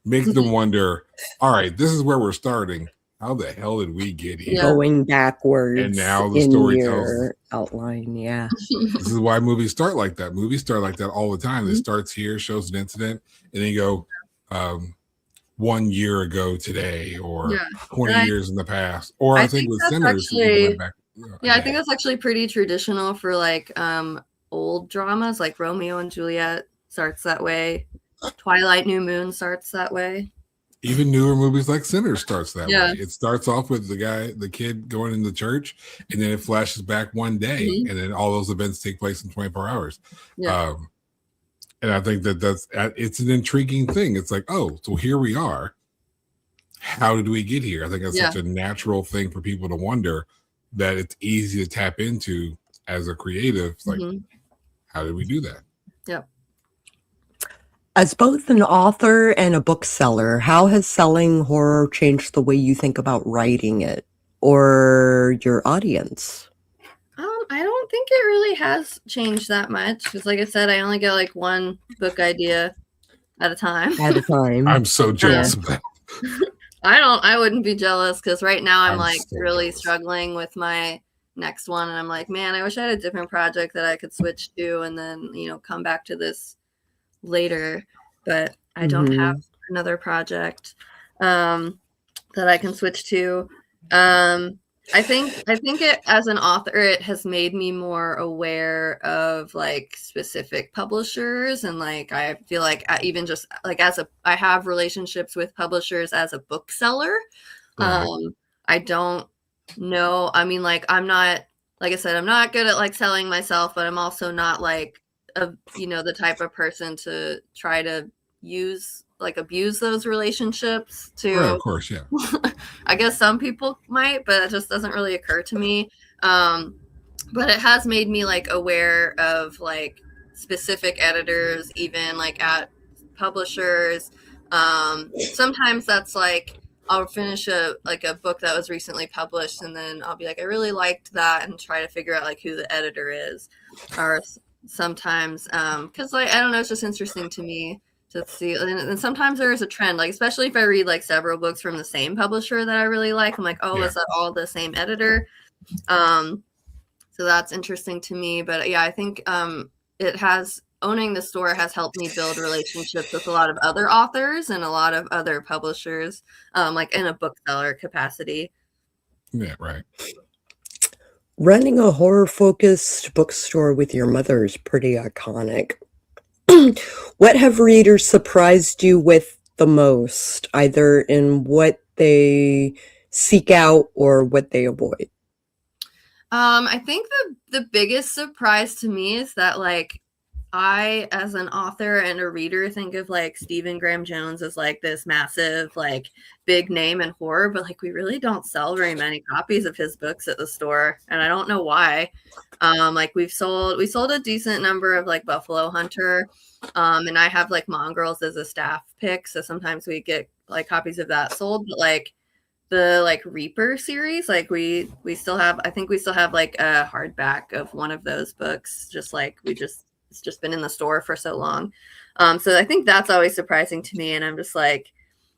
make them wonder, all right, this is where we're starting. How the hell did we get here? Going backwards. And now the story tells outline. Yeah. This is why movies start like that. Movies start like that all the time. It starts here, shows an incident, and then you go 1 year ago today, or 20 years in the past. Or I think with Sinners, I think that's actually pretty traditional for like old dramas, like Romeo and Juliet starts that way. Twilight New Moon starts that way. Even newer movies like Sinners starts that way. It starts off with the kid going into church, and then it flashes back one day, and then all those events take place in 24 hours. Yeah. And I think it's an intriguing thing. It's like, oh, so here we are. How did we get here? I think that's such a natural thing for people to wonder, that it's easy to tap into as a creative. It's like, how did we do that? Yep. As both an author and a bookseller, how has selling horror changed the way you think about writing it or your audience? I don't think it really has changed that much, because like I said, I only get like one book idea at a time. I'm so jealous of that. I wouldn't be jealous, because right now I'm like so really struggling with my next one, and I'm like, man, I wish I had a different project that I could switch to and then come back to this later, but I don't have another project that I can switch to. I think it, as an author, it has made me more aware of like specific publishers, and like I feel like even just like I have relationships with publishers as a bookseller. I don't know. I mean, like I'm not, like I said, I'm not good at like selling myself, but I'm also not like the type of person to try to abuse those relationships to, right, of course, yeah. I guess some people might, but it just doesn't really occur to me. but it has made me like aware of like specific editors, even like at publishers. Sometimes that's like I'll finish a book that was recently published, and then I'll be like, I really liked that, and try to figure out like who the editor is. Or sometimes, because like I don't know, it's just interesting to me to see. And sometimes there is a trend, like especially if I read like several books from the same publisher that I really like. I'm like, oh, is that all the same editor? So that's interesting to me. But yeah, I think it has owning the store has helped me build relationships with a lot of other authors and a lot of other publishers, like in a bookseller capacity. Yeah, right. Running a horror-focused bookstore with your mother is pretty iconic. What have readers surprised you with the most, either in what they seek out or what they avoid? I think the biggest surprise to me is that like I, as an author and a reader, think of like Stephen Graham Jones as like this massive, like big name in horror, but like we really don't sell very many copies of his books at the store, and I don't know why. Like we sold a decent number of like Buffalo Hunter, and I have like Mongrels as a staff pick, so sometimes we get like copies of that sold, but like the like Reaper series, like we still have, I think we still have like a hardback of one of those books, just like it's just been in the store for so long. So I think that's always surprising to me, and I'm just like,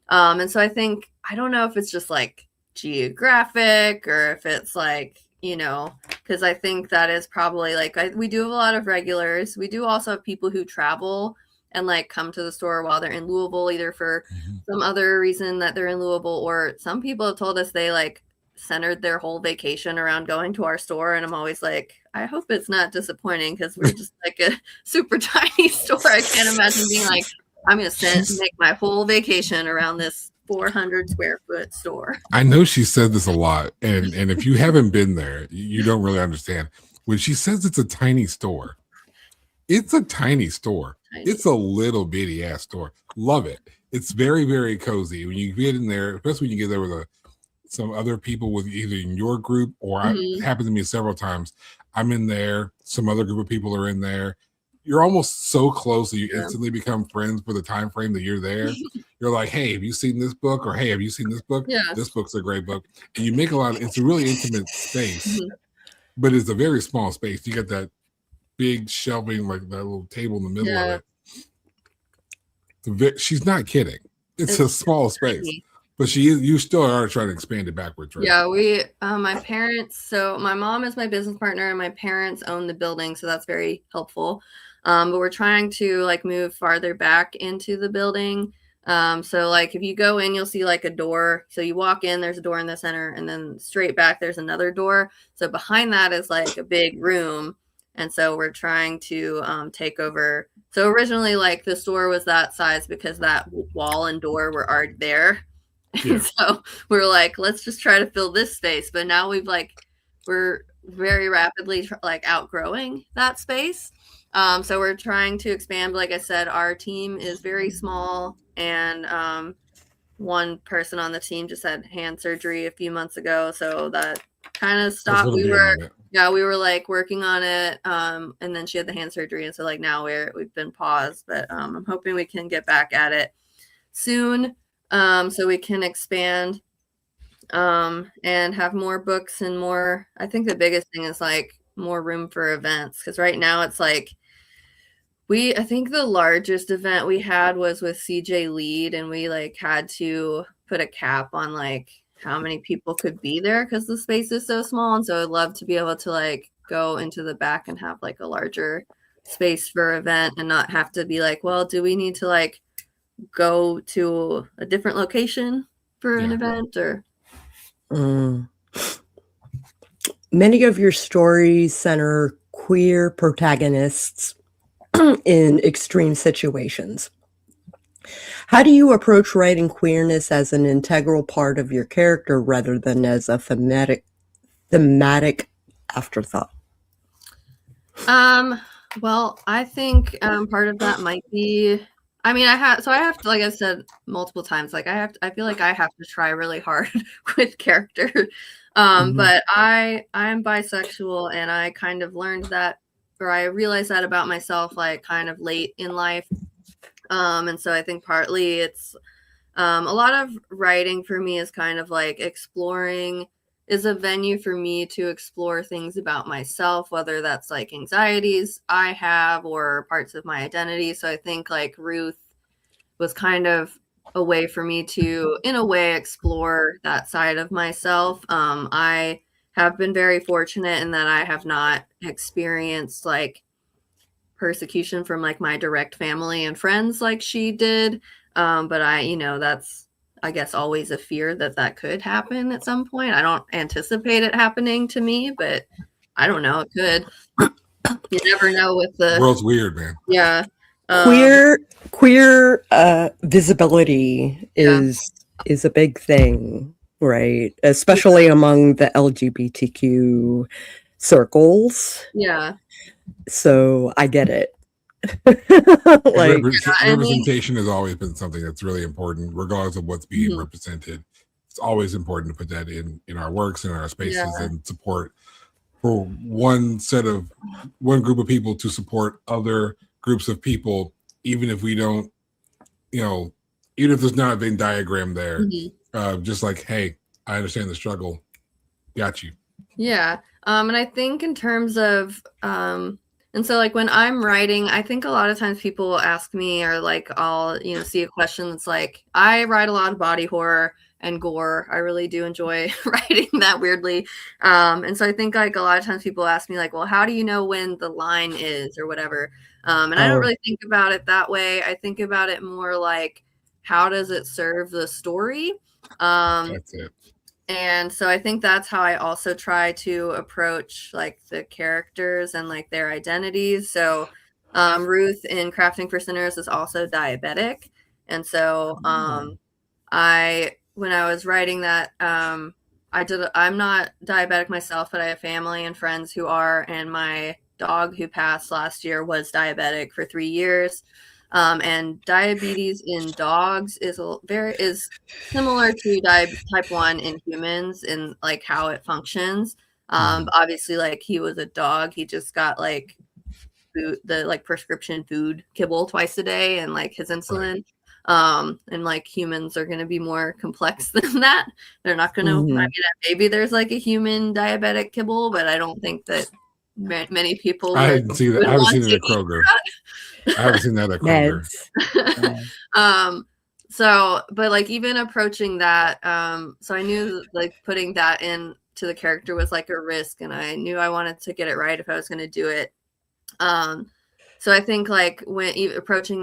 and so I think, I don't know if it's just like geographic or if it's like, because I think that is probably like, we do have a lot of regulars. We do also have people who travel and like come to the store while they're in Louisville, either for some other reason that they're in Louisville, or some people have told us they like centered their whole vacation around going to our store. And I'm always like, I hope it's not disappointing, because we're just like a super tiny store. I can't imagine being like, I'm going to make my whole vacation around this 400 square foot store. I know she said this a lot, and if you haven't been there, you don't really understand. When she says it's a tiny store, it's a tiny store. Tiny. It's a little bitty ass store. Love it. It's very, very cozy. When you get in there, especially when you get there with some other people with either in your group, or it happened to me several times. I'm in there, some other group of people are in there. You're almost so close that you instantly become friends for the time frame that you're there. You're like, hey, have you seen this book? Or hey, have you seen this book? Yeah. This book's a great book. And you make it's a really intimate space, but it's a very small space. You got that big shelving, like that little table in the middle of it. She's not kidding. It's a small space. Tiny. But you still are trying to expand it backwards, right? Yeah, my parents, so my mom is my business partner and my parents own the building, so that's very helpful. But we're trying to like move farther back into the building. So like if you go in, you'll see like a door. So you walk in, there's a door in the center, and then straight back, there's another door. So behind that is like a big room. And so we're trying to take over. So originally like the store was that size because that wall and door were already there. Yeah. So we're like, let's just try to fill this space. But now we're very rapidly like outgrowing that space. So we're trying to expand. Like I said, our team is very small, and one person on the team just had hand surgery a few months ago. So that kind of stopped. We were like working on it. And then she had the hand surgery. And so like now we've been paused, but I'm hoping we can get back at it soon. So we can expand and have more books and more. I think the biggest thing is like more room for events, because right now it's like I think the largest event we had was with CJ Lead, and we like had to put a cap on like how many people could be there because the space is so small. And so I'd love to be able to like go into the back and have like a larger space for event, and not have to be like, well, do we need to like go to a different location for an event? Or many of your stories center queer protagonists in extreme situations. How do you approach writing queerness as an integral part of your character rather than as a thematic afterthought? Well, I think part of that might be, I mean, I have to, like I said multiple times, like I feel like I have to try really hard with character. But I'm bisexual, and I kind of learned that, or I realized that about myself, like kind of late in life. And so I think partly it's a lot of writing for me is kind of like is a venue for me to explore things about myself, whether that's like anxieties I have or parts of my identity. So I think like Ruth was kind of a way for me to, in a way, explore that side of myself. I have been very fortunate in that I have not experienced like persecution from like my direct family and friends like she did. But that's, I guess, always a fear that could happen at some point. I don't anticipate it happening to me, but I don't know. It could. You never know with the world's weird, man. Yeah. Queer visibility is a big thing, right? Especially among the LGBTQ circles. Yeah. So I get it. Like, representation has always been something that's really important, regardless of what's being represented. It's always important to put that in our works, in our spaces, and support for one group of people to support other groups of people, even if we don't, even if there's not a Venn diagram there. Just like, hey, I understand the struggle. Got you. Yeah. And I think in terms of and so like when I'm writing, I think a lot of times people will ask me, or like I'll, see a question that's like, I write a lot of body horror and gore. I really do enjoy writing that, weirdly. And so I think like a lot of times people ask me like, well, how do you know when the line is or whatever? And I don't really think about it that way. I think about it more like, how does it serve the story? That's it. And so I think that's how I also try to approach like the characters and like their identities. So Ruth in Crafting for Sinners is also diabetic. And so when I was writing that, I'm not diabetic myself, but I have family and friends who are, and my dog who passed last year was diabetic for 3 years. And diabetes in dogs is similar to type 1 in humans in like how it functions. But obviously, like he was a dog, he just got like the like prescription food kibble twice a day and like his insulin. And like humans are going to be more complex than that. They're not going to. I mean, maybe there's like a human diabetic kibble, but I don't think that many people. I haven't seen that. I haven't seen it at Kroger. I haven't seen that at Kroger. So, but like even approaching that, so I knew like putting that in to the character was like a risk, and I knew I wanted to get it right if I was going to do it. So I think like when approaching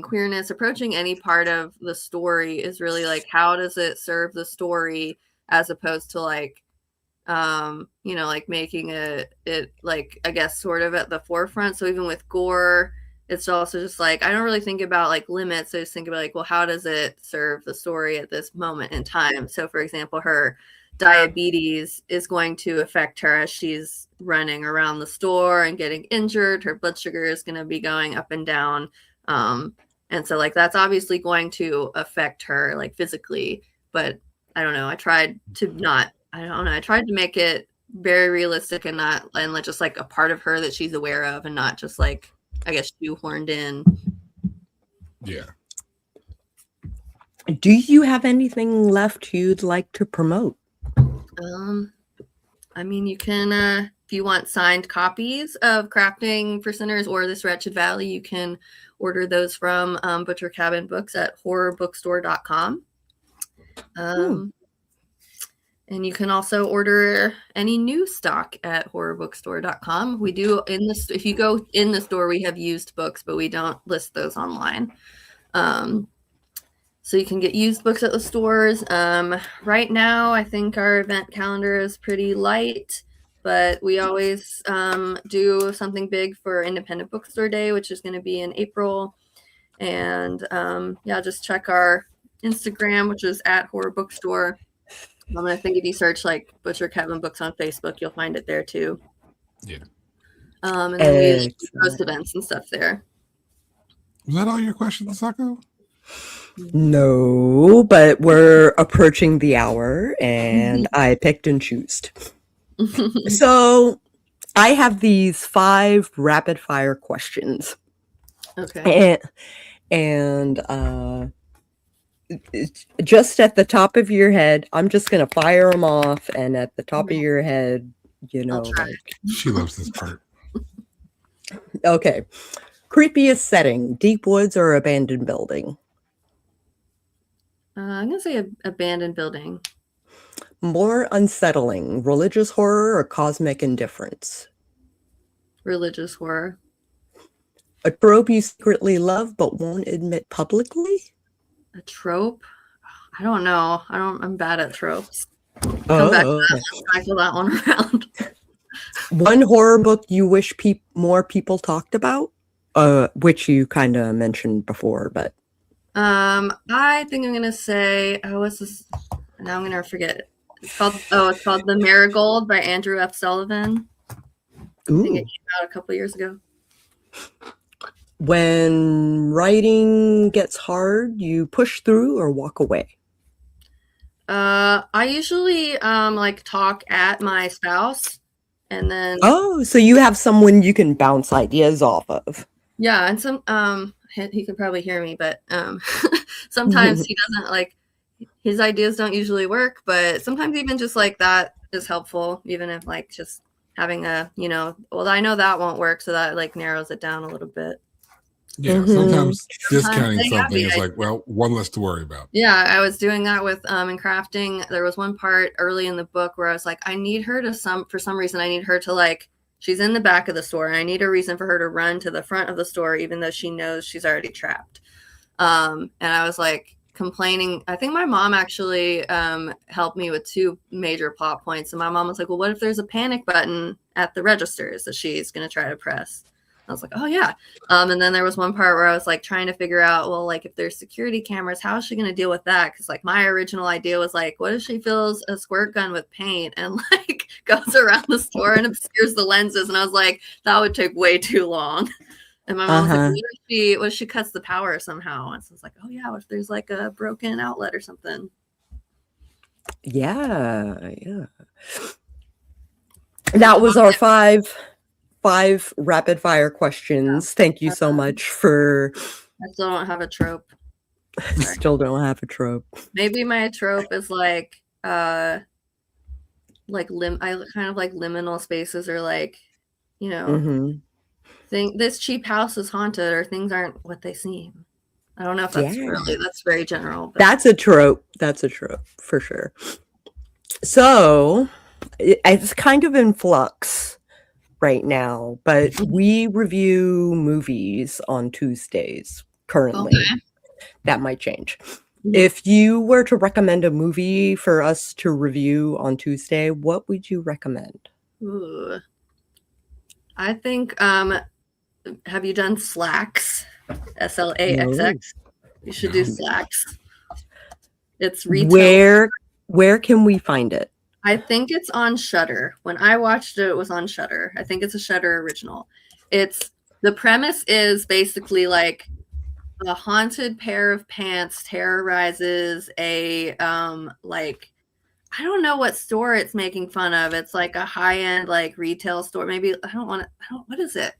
queerness, approaching any part of the story is really like, how does it serve the story, as opposed to like, like making it like, I guess, sort of at the forefront. So even with gore, it's also just like, I don't really think about like limits. I just think about like, well, how does it serve the story at this moment in time? So for example, her diabetes is going to affect her as she's running around the store and getting injured. Her blood sugar is going to be going up and down. And so like, that's obviously going to affect her like physically, but I don't know. I tried to make it very realistic and just like a part of her that she's aware of, and not just like, I guess, shoehorned in. Yeah. Do you have anything left you'd like to promote? I mean, you can, if you want signed copies of Crafting for Sinners or This Wretched Valley, you can order those from Butcher Cabin Books at horrorbookstore.com. And you can also order any new stock at horrorbookstore.com. We do if you go in the store, we have used books, but we don't list those online. So you can get used books at the stores. Right now, I think our event calendar is pretty light, but we always do something big for Independent Bookstore Day, which is going to be in April. And just check our Instagram, which is at Horror Bookstore. I think if you search like Butcher Cabin Books on Facebook, you'll find it there too. Yeah. And then we post events and stuff there. Was that all your questions, Sako? No, but we're approaching the hour, and I picked and chose. So I have these 5 rapid fire questions. Okay. And just at the top of your head, I'm just going to fire them off. And at the top of your head, you know, she loves this part. Okay. Creepiest setting, deep woods or abandoned building? I'm going to say abandoned building. More unsettling, religious horror or cosmic indifference? Religious horror. A trope you secretly love but won't admit publicly? A trope? I don't know. I'm bad at tropes. Come back to that. Let's cycle that one around. One horror book you wish more people talked about? Which you kind of mentioned before, but... I think I'm going to say... Oh, what's this? Now I'm going to forget. It's called The Marigold by Andrew F. Sullivan. Ooh. I think it came out a couple years ago. When writing gets hard, you push through or walk away? I usually like talk at my spouse, and then so you have someone you can bounce ideas off of. Yeah, and some he can probably hear me, but sometimes he doesn't like his ideas don't usually work, but sometimes even just like that is helpful, even if like just having a, well, I know that won't work, so that like narrows it down a little bit. Yeah, sometimes discounting something is like, well, one less to worry about. Yeah, I was doing that with in crafting. There was one part early in the book where I was like, I need her to for some reason, I need her to like, she's in the back of the store, and I need a reason for her to run to the front of the store, even though she knows she's already trapped. And I was like complaining. I think my mom actually helped me with 2 major plot points. And my mom was like, well, what if there's a panic button at the registers that she's going to try to press? I was like, oh, yeah. And then there was one part where I was like trying to figure out, well, like if there's security cameras, how is she going to deal with that? Because like my original idea was like, what if she fills a squirt gun with paint and like goes around the store and obscures the lenses? And I was like, that would take way too long. And my mom was like, what if she cuts the power somehow? And so I was like, oh, yeah, what if there's like a broken outlet or something? Yeah. That was our five rapid fire questions. Yeah. Thank you so much for... I still don't have a trope. Still don't have a trope. Maybe my trope is like I kind of like liminal spaces, or like, this cheap house is haunted, or things aren't what they seem. I don't know if that's that's very general. But. That's a trope. That's a trope for sure. So it's kind of in flux right now, but we review movies on Tuesdays currently. Okay. That might change. Mm-hmm. If you were to recommend a movie for us to review on Tuesday, what would you recommend? Ooh. I think have you done Slacks? SLAXX. No. You should do Slacks. It's retail. Where can we find it? I think it's on Shudder. When I watched it, it was on Shudder. I think it's a Shudder original. The premise is basically like a haunted pair of pants terrorizes a like, I don't know what store it's making fun of. It's like a high-end like retail store. Maybe what is it?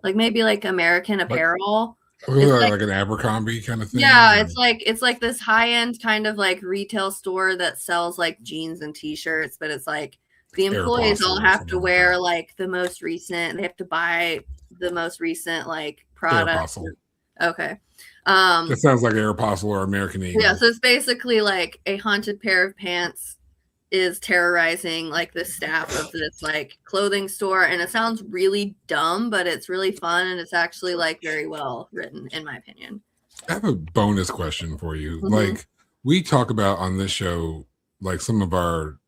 Like maybe like American Apparel. Like an Abercrombie kind of thing. Yeah, it's like this high-end kind of like retail store that sells like jeans and t-shirts, but it's like the employees all have to wear like the most recent, they have to buy the most recent like product. Okay. That sounds like Aeropostale or American Eagle. Yeah, so it's basically like a haunted pair of pants is terrorizing like the staff of this like clothing store, and it sounds really dumb, but it's really fun, and it's actually like very well written in my opinion. I have a bonus question for you. Mm-hmm. Like we talk about on this show, like some of our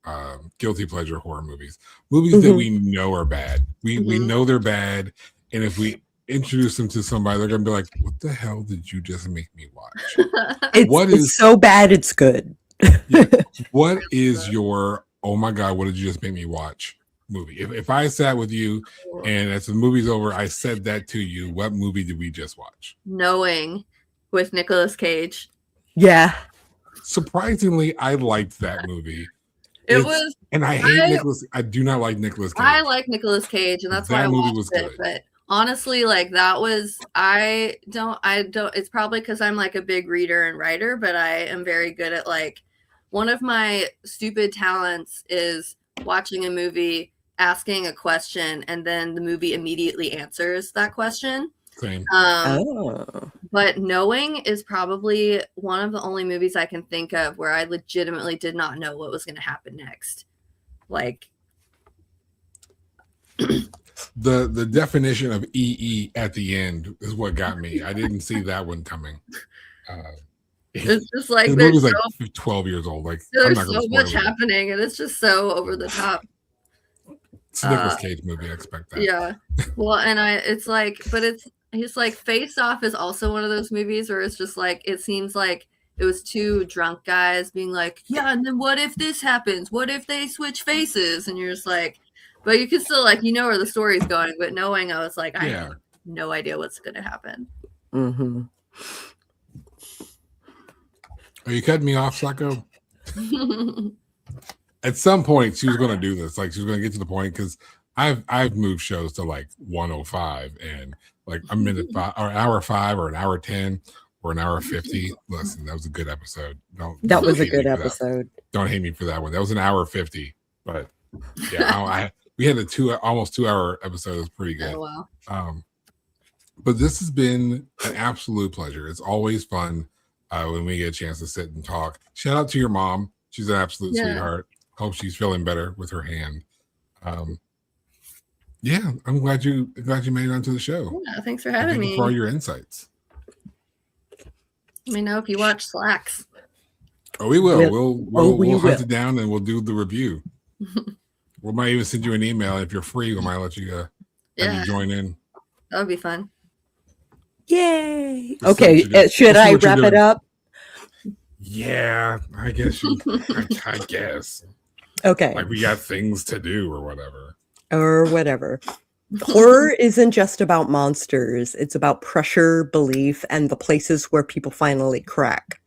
guilty pleasure horror movies that we know are bad. We know they're bad, and if we introduce them to somebody, they're gonna be like, what the hell did you just make me watch? It's so bad it's good. Yeah. What is your, oh my God, what did you just make me watch movie? If I sat with you and as the movie's over, I said that to you, what movie did we just watch? Knowing with Nicolas Cage. Yeah. Surprisingly, I liked that movie. And I hate Nicolas. I do not like Nicolas Cage. I like Nicolas Cage, and that's why I watched it. But honestly, like that was I don't. It's probably because I'm like a big reader and writer, but I am very good at like one of my stupid talents is watching a movie, asking a question, and then the movie immediately answers that question. Same. But Knowing is probably one of the only movies I can think of where I legitimately did not know what was going to happen next. Like the definition of EE at the end is what got me. I didn't see that one coming. It's just like the movie's like 12 years old. Like there's so much happening, and it's just so over the top. It's a Nicolas Cage movie. I expect that. Yeah. Well, and it's like, but he's like Face Off is also one of those movies where it's just like it seems like it was two drunk guys being like, yeah, and then what if this happens? What if they switch faces? And you're just like, but you can still like where the story's going. But Knowing, I was like, I have no idea what's gonna happen. Mm-hmm. Are you cutting me off, Sako? At some point, she was going to do this. Like she was going to get to the point because I've moved shows to like 105 and like a minute 5 or an hour 5 or an hour 10 or an hour 50. Listen, that was a good episode. That was a good episode. Don't hate me for that one. That was an hour 50, but yeah, we had almost 2 hour episode. It was pretty good. Oh, wow. But this has been an absolute pleasure. It's always fun when we get a chance to sit and talk. Shout out to your mom. She's an absolute sweetheart. Hope she's feeling better with her hand. Yeah, I'm glad you made it onto the show. Yeah, thanks for having me. For all your insights. Let me know if you watch Slacks. Oh, we will. We'll hunt it down and we'll do the review. We might even send you an email if you're free. We might let you have you join in. That would be fun. Yay! Okay, should I wrap it up? Yeah, I guess. I guess. Okay. Like we got things to do or whatever. Horror isn't just about monsters. It's about pressure, belief, and the places where people finally crack.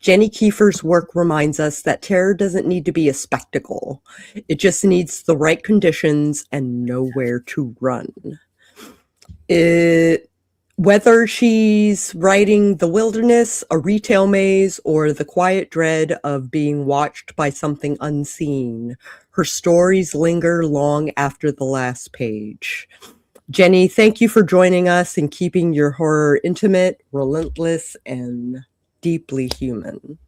Jenny Kiefer's work reminds us that terror doesn't need to be a spectacle. It just needs the right conditions and nowhere to run. Whether she's writing The Wilderness, a retail maze, or the quiet dread of being watched by something unseen, her stories linger long after the last page. Jenny, thank you for joining us and keeping your horror intimate, relentless, and deeply human.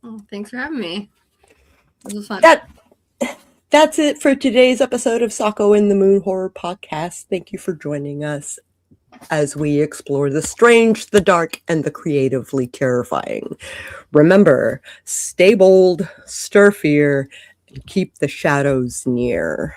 Oh, thanks for having me. This was fun. That's it for today's episode of Sako in the Moon Horror Podcast. Thank you for joining us as we explore the strange, the dark, and the creatively terrifying. Remember, stay bold, stir fear, and keep the shadows near.